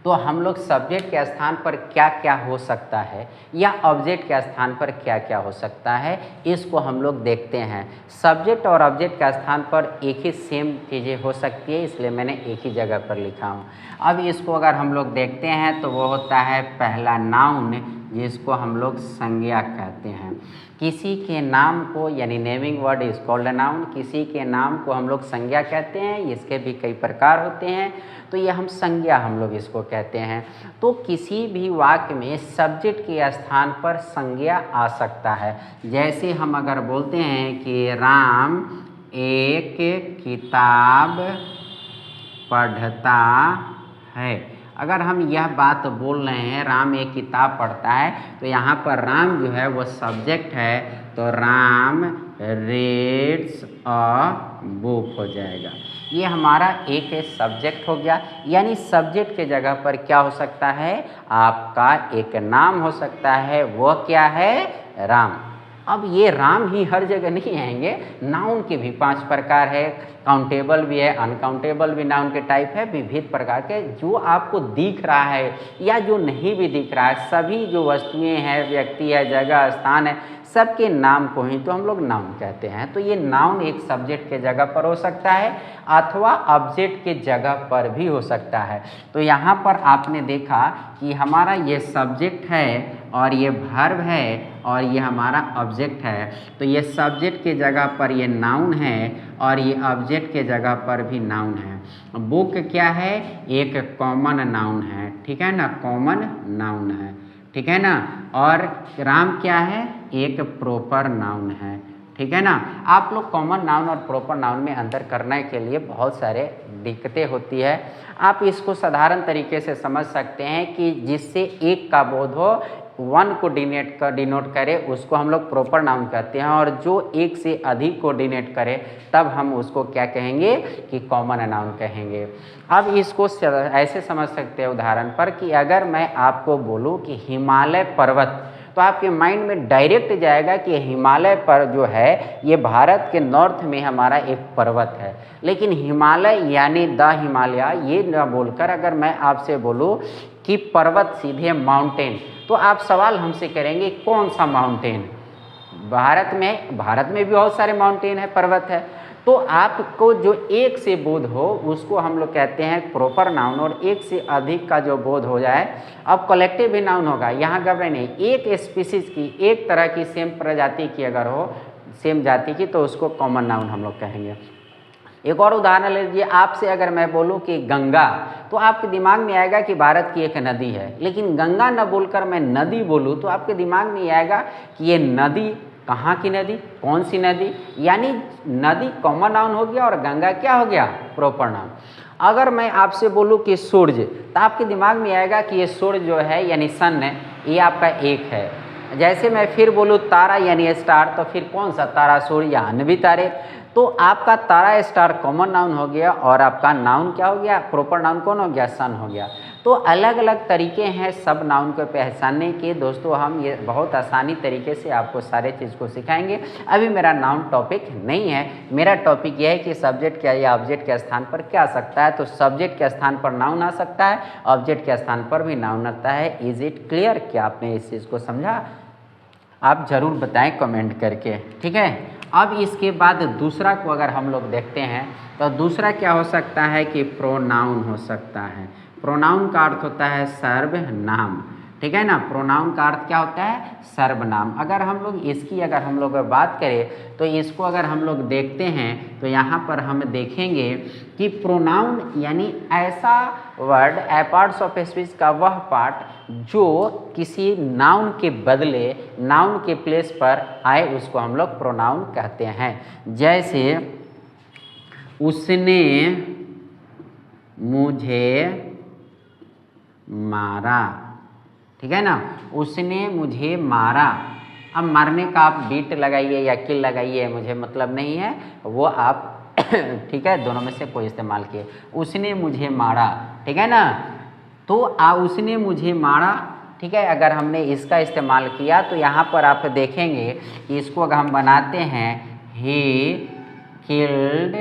तो हम लोग सब्जेक्ट के स्थान पर क्या क्या हो सकता है या ऑब्जेक्ट के स्थान पर क्या क्या हो सकता है, इसको हम लोग देखते हैं। सब्जेक्ट और ऑब्जेक्ट के स्थान पर एक ही सेम चीज़ें हो सकती है, इसलिए मैंने एक ही जगह पर लिखा हूँ। अब इसको अगर हम लोग देखते हैं तो वो होता है पहला नाउन, जिसको हम लोग संज्ञा कहते हैं। किसी के नाम को, यानी naming word is called noun, किसी के नाम को हम लोग संज्ञा कहते हैं। इसके भी कई प्रकार होते हैं, तो ये हम संज्ञा हम लोग इसको कहते हैं। तो किसी भी वाक्य में सब्जेक्ट के स्थान पर संज्ञा आ सकता है। जैसे हम अगर बोलते हैं कि राम एक किताब पढ़ता है, अगर हम यह बात बोल रहे हैं राम एक किताब पढ़ता है, तो यहाँ पर राम जो है वो सब्जेक्ट है, तो राम रीड्स अ बुक हो जाएगा। ये हमारा एक सब्जेक्ट हो गया। यानी सब्जेक्ट के जगह पर क्या हो सकता है, आपका एक नाम हो सकता है, वो क्या है, राम। अब ये राम ही हर जगह नहीं आएंगे, नाउन के भी 5 प्रकार है, काउंटेबल भी है, अनकाउंटेबल भी नाउन के टाइप है, विविध प्रकार के। जो आपको दिख रहा है या जो नहीं भी दिख रहा है, सभी जो वस्तुएं हैं, व्यक्ति है, जगह, स्थान है, सबके नाम को ही तो हम लोग नाउन कहते हैं। तो ये नाउन एक सब्जेक्ट के जगह पर हो सकता है अथवा ऑब्जेक्ट के जगह पर भी हो सकता है। तो यहाँ पर आपने देखा कि हमारा ये सब्जेक्ट है और ये वर्ब है और ये हमारा ऑब्जेक्ट है। तो ये सब्जेक्ट के जगह पर ये नाउन है और ये ऑब्जेक्ट के जगह पर भी नाउन है। बुक क्या है, एक कॉमन नाउन है, ठीक है ना, कॉमन नाउन है, ठीक है ना। और राम क्या है, एक प्रॉपर नाउन है, ठीक है ना। आप लोग कॉमन नाउन और प्रॉपर नाउन में अंतर करने के लिए बहुत सारे दिक्कतें होती है। आप इसको साधारण तरीके से समझ सकते हैं कि जिससे एक का बोध हो, वन को डिनोट करे, उसको हम लोग प्रॉपर नाउन कहते हैं, और जो एक से अधिक को डिनोट करे तब हम उसको क्या कहेंगे कि कॉमन नाउन कहेंगे। अब इसको ऐसे समझ सकते हैं उदाहरण पर कि अगर मैं आपको बोलूं कि हिमालय पर्वत, तो आपके माइंड में डायरेक्ट जाएगा कि हिमालय पर जो है ये भारत के नॉर्थ में हमारा एक पर्वत है। लेकिन हिमालय यानी द हिमालय ये न बोलकर अगर मैं आपसे बोलूं कि पर्वत सीधे माउंटेन, तो आप सवाल हमसे करेंगे कौन सा माउंटेन। भारत में भी बहुत सारे माउंटेन है, पर्वत है। तो आपको जो एक से बोध हो उसको हम लोग कहते हैं प्रॉपर नाउन, और एक से अधिक का जो बोध हो जाए, अब कलेक्टिव भी नाउन होगा। यहाँ घबराए नहीं, एक स्पीसीज की, एक तरह की सेम प्रजाति की अगर हो, सेम जाति की, तो उसको कॉमन नाउन हम लोग कहेंगे। एक और उदाहरण लीजिए, आपसे अगर मैं बोलूं कि गंगा, तो आपके दिमाग में आएगा कि भारत की एक नदी है। लेकिन गंगा न बोलकर मैं नदी बोलूं तो आपके दिमाग में आएगा कि ये नदी कहाँ की नदी, कौन सी नदी। यानी नदी कॉमन नाउन हो गया और गंगा क्या हो गया, प्रॉपर नाउन। अगर मैं आपसे बोलूं कि सूर्य, तो आपके दिमाग में आएगा कि ये सूर्य जो है यानी सन है, ये आपका एक है। जैसे मैं फिर बोलूँ तारा यानी स्टार, तो फिर कौन सा तारा, सूर्य या अन्य भी तारे। तो आपका तारा स्टार कॉमन नाउन हो गया और आपका नाउन क्या हो गया, प्रॉपर नाउन कौन हो गया, सन हो गया। तो अलग अलग तरीके हैं सब नाउन को पहचानने के। दोस्तों हम ये बहुत आसानी तरीके से आपको सारे चीज़ को सिखाएंगे। अभी मेरा नाउन टॉपिक नहीं है, मेरा टॉपिक यह है कि सब्जेक्ट क्या या ऑब्जेक्ट के स्थान पर क्या आ सकता है। तो सब्जेक्ट के स्थान पर नाउन आ सकता है, ऑब्जेक्ट के स्थान पर भी नाउन आता है। इज इट क्लियर, क्या आपने इस चीज़ को समझा? आप ज़रूर बताएं कमेंट करके, ठीक है। अब इसके बाद दूसरा को अगर हम लोग देखते हैं, तो दूसरा क्या हो सकता है कि प्रोनाउन हो सकता है। प्रोनाउन का अर्थ होता है सर्वनाम, ठीक है ना। प्रोनाउन का अर्थ क्या होता है, सर्वनाम। अगर हम लोग इसकी बात करें तो इसको अगर हम लोग देखते हैं तो यहाँ पर हम देखेंगे कि प्रोनाउन यानी ऐसा वर्ड, पार्ट्स ऑफ स्पीच का वह पार्ट जो किसी नाउन के बदले, नाउन के प्लेस पर आए, उसको हम लोग प्रोनाउन कहते हैं। जैसे उसने मुझे मारा, ठीक है ना, उसने मुझे मारा। अब मारने का आप बीट लगाइए या किल लगाइए, मुझे मतलब नहीं है, वो आप ठीक है, दोनों में से कोई इस्तेमाल किए। उसने मुझे मारा, ठीक है ना। तो उसने मुझे मारा, ठीक है। अगर हमने इसका इस्तेमाल किया तो यहाँ पर आप देखेंगे कि इसको अगर हम बनाते हैं ही किल्ड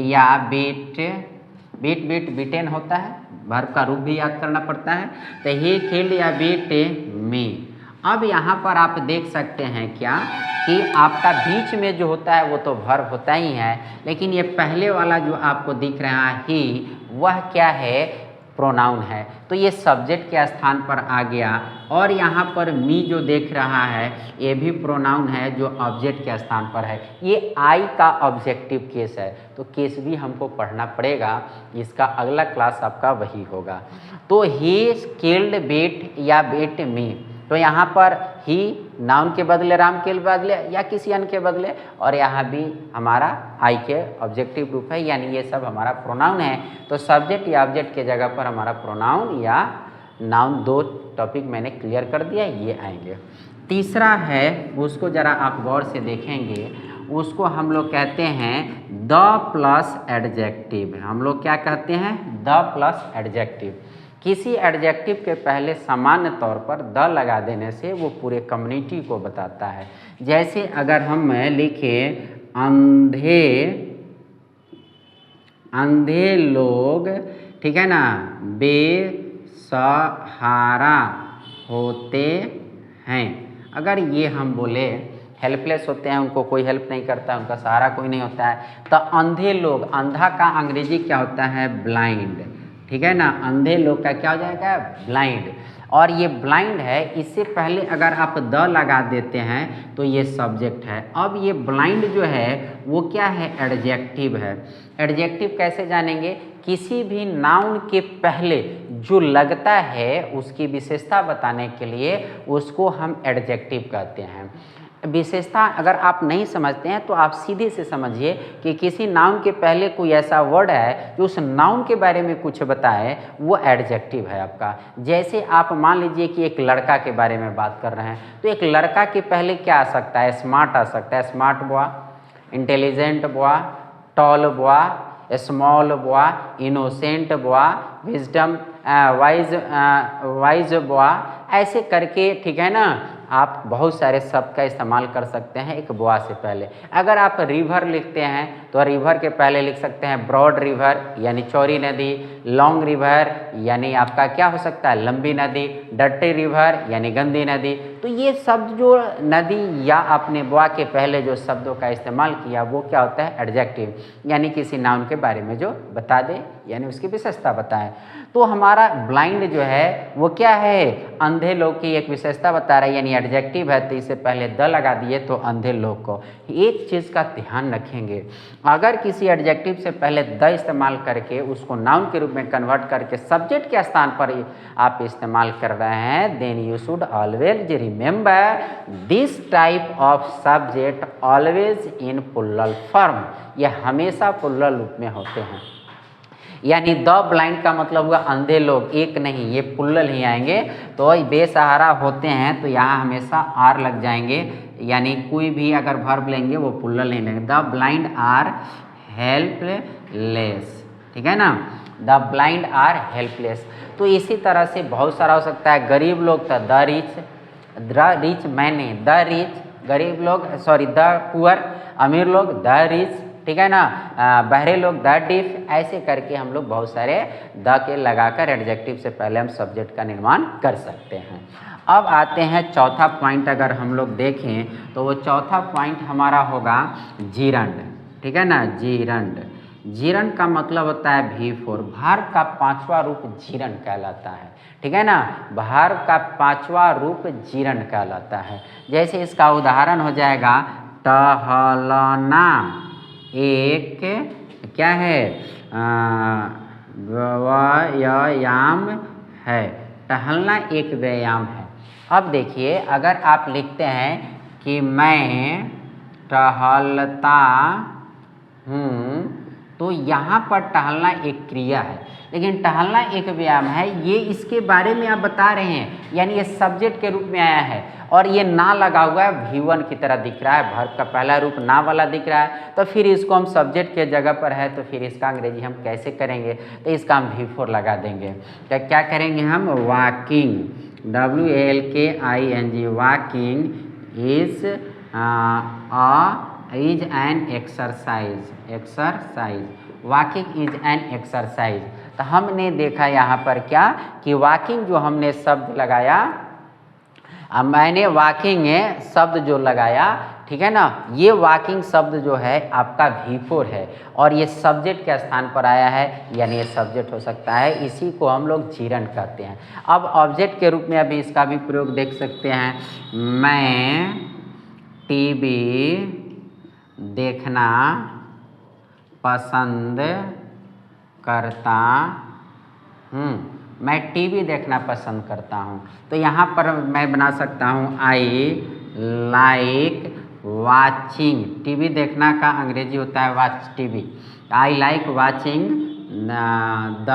या बीट बीटेन होता है, वर्ब का रूप भी याद करना पड़ता है। तो ही किल्ड या बीट मी। अब यहाँ पर आप देख सकते हैं क्या कि आपका बीच में जो होता है वो तो वर्ब होता ही है, लेकिन ये पहले वाला जो आपको दिख रहा है ही, वह क्या है, प्रोनाउन है। तो ये सब्जेक्ट के स्थान पर आ गया। और यहाँ पर मी जो देख रहा है ये भी प्रोनाउन है जो ऑब्जेक्ट के स्थान पर है। ये आई का ऑब्जेक्टिव केस है, तो केस भी हमको पढ़ना पड़ेगा, इसका अगला क्लास आपका वही होगा। तो ही किल्ड बेट या बेट मी, तो यहाँ पर ही नाउन के बदले, राम के बदले या किसी अन्य के बदले, और यहाँ भी हमारा आई के ऑब्जेक्टिव रूप है, यानी ये सब हमारा प्रोनाउन है। तो सब्जेक्ट या ऑब्जेक्ट के जगह पर हमारा प्रोनाउन या नाउन, दो टॉपिक मैंने क्लियर कर दिया, ये आएंगे। तीसरा है, उसको ज़रा आप गौर से देखेंगे, उसको हम लोग कहते हैं द प्लस एडजेक्टिव। हम लोग क्या कहते हैं, द प्लस एडजेक्टिव। किसी एडजेक्टिव के पहले सामान्य तौर पर द लगा देने से वो पूरे कम्युनिटी को बताता है। जैसे अगर हम लिखें अंधे लोग, ठीक है ना, बेसहारा होते हैं। अगर ये हम बोले हेल्पलेस होते हैं, उनको कोई हेल्प नहीं करता, उनका सहारा कोई नहीं होता है। तो अंधे लोग, अंधा का अंग्रेजी क्या होता है, ब्लाइंड, ठीक है ना। अंधे लोग का क्या हो जाएगा, ब्लाइंड। और ये ब्लाइंड है, इससे पहले अगर आप द लगा देते हैं तो ये सब्जेक्ट है। अब ये ब्लाइंड जो है वो क्या है, एडजेक्टिव है। एडजेक्टिव कैसे जानेंगे, किसी भी नाउन के पहले जो लगता है उसकी विशेषता बताने के लिए उसको हम एडजेक्टिव कहते हैं। विशेषता अगर आप नहीं समझते हैं तो आप सीधे से समझिए कि किसी नाउन के पहले कोई ऐसा वर्ड है जो उस नाउन के बारे में कुछ बताए, वो एडजेक्टिव है आपका। जैसे आप मान लीजिए कि एक लड़का के बारे में बात कर रहे हैं, तो एक लड़का के पहले क्या आ सकता है, स्मार्ट आ सकता है, smart boy, intelligent boy, tall boy, small boy, innocent boy, wisdom wise boy, ऐसे करके, ठीक है ना, आप बहुत सारे शब्द का इस्तेमाल कर सकते हैं एक बॉय से पहले। अगर आप रिवर लिखते हैं तो रिवर के पहले लिख सकते हैं ब्रॉड रिवर यानी चौड़ी नदी, लॉन्ग रिवर यानी आपका क्या हो सकता है, लंबी नदी, डर्टी रिवर यानी गंदी नदी। तो ये शब्द जो नदी या आपने बॉय के पहले जो शब्दों का इस्तेमाल किया वो क्या होता है, एडजेक्टिव, यानी किसी नाउन के बारे में जो बता दे, यानी उसकी विशेषता बताएं। तो हमारा ब्लाइंड जो है वो क्या है, अंधे लोग की एक विशेषता बता रहा है, यानी एडजेक्टिव है, तो इससे पहले द लगा दिए तो अंधे लोग को। एक चीज़ का ध्यान रखेंगे, अगर किसी एडजेक्टिव से पहले द इस्तेमाल करके उसको नाउन के रूप में कन्वर्ट करके सब्जेक्ट के स्थान पर आप इस्तेमाल कर रहे हैं, then you should always remember this type of subject always in plural form. यह हमेशा प्लूरल रूप में होते हैं। यानी द ब्लाइंड का मतलब हुआ अंधे लोग, एक नहीं, ये प्लूरल ही आएंगे। तो बेसहारा होते हैं तो यहाँ हमेशा आर लग जाएंगे, यानी कोई भी अगर वर्ब लेंगे वो प्लूरल नहीं लेंगे। द ब्लाइंड आर हेल्पलेस, ठीक है ना, द ब्लाइंड आर हेल्पलेस। तो इसी तरह से बहुत सारा हो सकता है। गरीब लोग तो द रिच मैंने, द रिच, गरीब लोग सॉरी द पुअर, अमीर लोग द रिच, ठीक है ना, बहरे लोग द डिफ, ऐसे करके हम लोग बहुत सारे द के लगाकर एडजेक्टिव से पहले हम सब्जेक्ट का निर्माण कर सकते हैं। अब आते हैं चौथा पॉइंट, अगर हम लोग देखें तो वो चौथा पॉइंट हमारा होगा जीरंड, ठीक है ना, जीरंड। जीरंड का मतलब होता है V4, भार्ब का पांचवा रूप जीरंड कहलाता है, ठीक है ना, भार्ब का पांचवा रूप जीरंड कहलाता है। जैसे इसका उदाहरण हो जाएगा टहलना, एक क्या है, व्यायाम है, टहलना एक व्यायाम है। अब देखिए अगर आप लिखते हैं कि मैं टहलता हूँ, तो यहाँ पर टहलना एक क्रिया है, लेकिन टहलना एक व्यायाम है, ये इसके बारे में आप बता रहे हैं, यानी ये सब्जेक्ट के रूप में आया है। और ये ना लगा हुआ है, V1 की तरह दिख रहा है, वर्ब का पहला रूप ना वाला दिख रहा है, तो फिर इसको हम सब्जेक्ट के जगह पर है, तो फिर इसका अंग्रेजी हम कैसे करेंगे, तो इसका हम V4 लगा देंगे। तो क्या करेंगे हम, walking, WALKING, walking is an exercise, exercise, walking is an exercise. तो हमने देखा यहाँ पर क्या कि वॉकिंग जो हमने शब्द लगाया, मैंने वॉकिंग शब्द जो लगाया, ठीक है ना, ये वॉकिंग शब्द जो है आपका V4 है और ये सब्जेक्ट के स्थान पर आया है, यानी ये सब्जेक्ट हो सकता है, इसी को हम लोग जीरंड कहते हैं। अब ऑब्जेक्ट के रूप में अभी इसका भी प्रयोग देख सकते हैं, मैं टीवी देखना पसंद करता हूँ, मैं टीवी देखना पसंद करता हूँ। तो यहाँ पर मैं बना सकता हूँ आई लाइक वाचिंग, टीवी देखना का अंग्रेजी होता है watch TV, I like watching the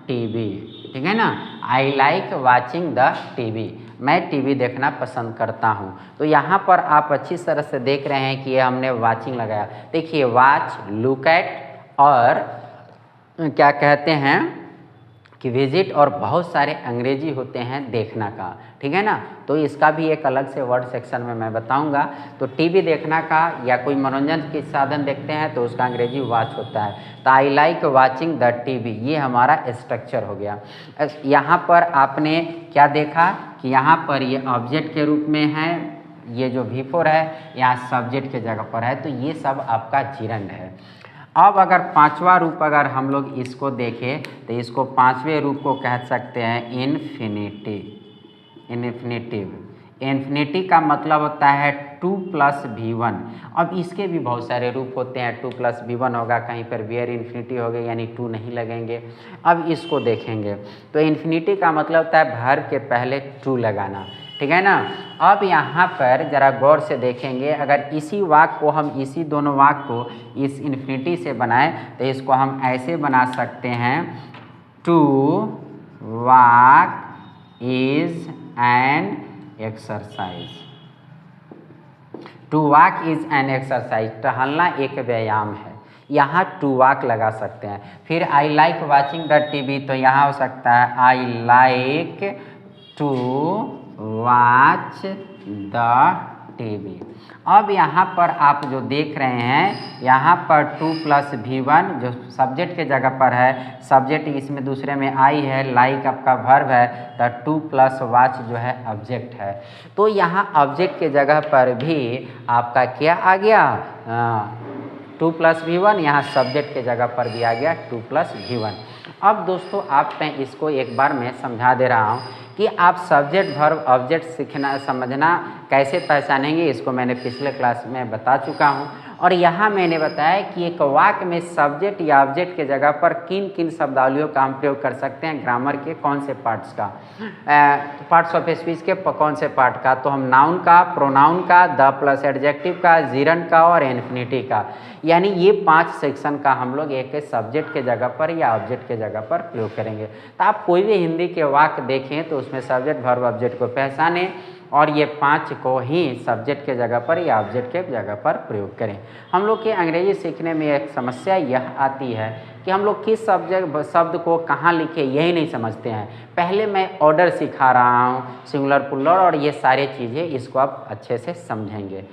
TV, ठीक है ना, आई लाइक वाचिंग द टीवी, मैं टीवी देखना पसंद करता हूँ। तो यहाँ पर आप अच्छी तरह से देख रहे हैं कि ये हमने वाचिंग लगाया। देखिए वॉच, लुक एट और क्या कहते हैं कि विजिट और बहुत सारे अंग्रेजी होते हैं देखना का, ठीक है ना, तो इसका भी एक अलग से वर्ड सेक्शन में मैं बताऊंगा। तो टीवी देखना का या कोई मनोरंजन के साधन देखते हैं तो उसका अंग्रेजी वॉच होता है। तो आई लाइक वाचिंग द टीवी, ये हमारा स्ट्रक्चर हो गया। यहाँ पर आपने क्या देखा कि यहाँ पर ये ऑब्जेक्ट के रूप में है, ये जो V4 है यहाँ सब्जेक्ट के जगह पर है, तो ये सब आपका जीरंड है। अब अगर पांचवा रूप अगर हम लोग इसको देखें तो इसको पांचवें रूप को कह सकते हैं इन्फिनिटी, इन्फिनेटिव। इन्फिनिटी का मतलब होता है 2 + V1। अब इसके भी बहुत सारे रूप होते हैं, 2 + V1 होगा, कहीं पर वेयर इन्फिनिटी होगा यानी 2 नहीं लगेंगे। अब इसको देखेंगे तो इन्फिनिटी का मतलब होता है भर के पहले 2 लगाना, ठीक है ना। अब यहाँ पर ज़रा गौर से देखेंगे, अगर इसी वाक्य को हम इसी दोनों वाक्य को इस इन्फिनिटी से बनाएं तो इसको हम ऐसे बना सकते हैं, to walk is an exercise, to walk is an exercise, टहलना एक व्यायाम है, यहाँ टू वॉक लगा सकते हैं। फिर I like watching the TV, तो यहाँ हो सकता है I like to watch the TV. अब यहाँ पर आप जो देख रहे हैं, यहाँ पर 2 + V1 जो सब्जेक्ट के जगह पर है, सब्जेक्ट इसमें दूसरे में आई है, लाइक आपका वर्ब है, तो 2 + वॉच जो है ऑब्जेक्ट है। तो यहाँ ऑब्जेक्ट के जगह पर भी आपका क्या आ गया, 2 + V1, यहाँ सब्जेक्ट के जगह पर भी आ गया 2 + V1। अब दोस्तों आप मैं इसको एक बार मैं समझा दे रहा हूँ कि आप सब्जेक्ट वर्ब ऑब्जेक्ट सीखना समझना कैसे पहचानेंगे, इसको मैंने पिछले क्लास में बता चुका हूँ। और यहाँ मैंने बताया कि एक वाक्य में सब्जेक्ट या ऑब्जेक्ट के जगह पर किन किन शब्दावलियों का हम प्रयोग कर सकते हैं, ग्रामर के कौन से पार्ट्स का, पार्ट्स ऑफ स्पीच के कौन से पार्ट का, तो हम नाउन का, प्रोनाउन का, द प्लस एडजेक्टिव का, जीरंड का और इन्फिनिटी का, यानी ये 5 सेक्शन का हम लोग एक सब्जेक्ट के जगह पर या ऑब्जेक्ट के जगह पर प्रयोग करेंगे। तो आप कोई भी हिंदी के वाक्य देखें तो उसमें सब्जेक्ट वर्ब ऑब्जेक्ट को पहचानें और ये 5 को ही सब्जेक्ट के जगह पर या ऑब्जेक्ट के जगह पर प्रयोग करें। हम लोग के अंग्रेजी सीखने में एक समस्या यह आती है कि हम लोग किस शब्द को कहाँ लिखें यही नहीं समझते हैं। पहले मैं ऑर्डर सिखा रहा हूँ, सिंगुलर प्लूरल और ये सारी चीज़ें, इसको आप अच्छे से समझेंगे।